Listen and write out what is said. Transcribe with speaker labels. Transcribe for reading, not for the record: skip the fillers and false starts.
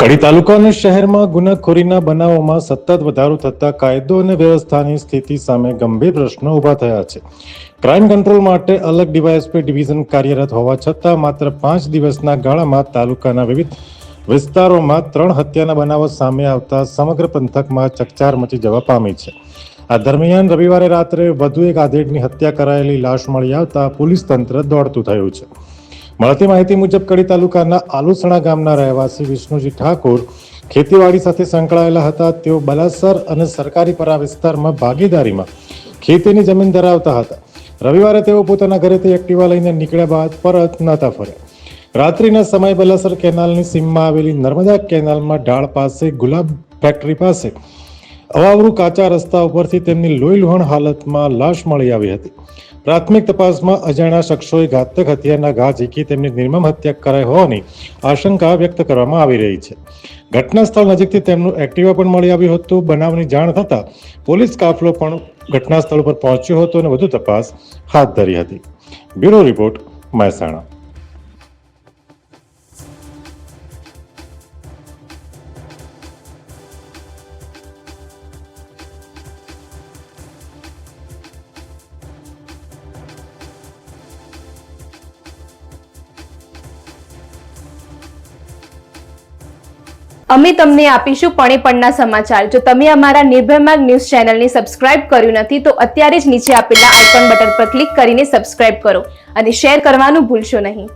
Speaker 1: કડી તાલુકાના શહેરમાં ગુનાખોરીના બનાવોમાં સતત વધારો થતા કાયદો અને વ્યવસ્થાની સ્થિતિ સામે ગંભીર પ્રશ્નો ઊભા થયા છે. ક્રાઇમ કંટ્રોલ માટે અલગ ડીવાયએસપી ડિવિઝન કાર્યરત હોવા છતાં માત્ર 5 દિવસના ગાળામાં તાલુકાના વિવિધ વિસ્તારોમાં 3 હત્યાના બનાવો સામે આવતા સમગ્ર પંથકમાં ચકચાર મચી જવા પામી છે. આ દરમિયાન રવિવારે રાત્રે વધુ એક આધેડની હત્યા કરાયેલી લાશ મળી આવતા પોલીસ તંત્ર દોડતું થયું છે. મળતી માહિતી મુજબ કડી તાલુકાના આલુસણા ગામના રહેવાસી વિષ્ણુજી ઠાકોર ખેતીવાડી સાથે સંકળાયેલા હતા. તેઓ બલાસર અને સરકારીપરા વિસ્તારમાં ભાગીદારીમાં ખેતીની જમીન ધરાવતા હતા. રવિવારે તેઓ પોતાના ઘરેથી એક્ટિવા લઈને નીકળ્યા બાદ પરત નહોતા ફર્યા. રાત્રિના સમયે બલાસર કેનાલની સીમમાં આવેલી નર્મદા કેનાલમાં ઢાળ પાસે ગુલાબ ફેક્ટરી પાસે અવાવરૂ કાચા રસ્તા ઉપરથી તેમની લોહીલુહાણ હાલતમાં લાશ મળી આવી હતી. પ્રાથમિક તપાસમાં અજાણ્યા શખ્સોએ ઘાતક હથિયારના ઘા ઝીકી તેમની નિર્મમ હત્યા કરાઈ હોવાની આશંકા વ્યક્ત કરવામાં આવી રહી છે. ઘટના સ્થળ નજીકથી તેમનું એક્ટિવા પણ મળી આવ્યું હતું. બનાવની જાણ થતાં પોલીસ કાફલો પણ ઘટના સ્થળ પર પહોંચ્યો હતો અને વધુ તપાસ હાથ ધરી હતી. Bureau report, Mehsana.
Speaker 2: અમે તમને આપીશું પળે પળના સમાચાર. જો તમે અમારા નિર્ભય માર્ગ ન્યૂઝ ચેનલને સબસ્ક્રાઇબ કર્યું નથી તો અત્યારે જ નીચે આપેલા આઇકોન બટન પર ક્લિક કરીને સબસ્ક્રાઇબ કરો અને શેર કરવાનું ભૂલશો નહીં.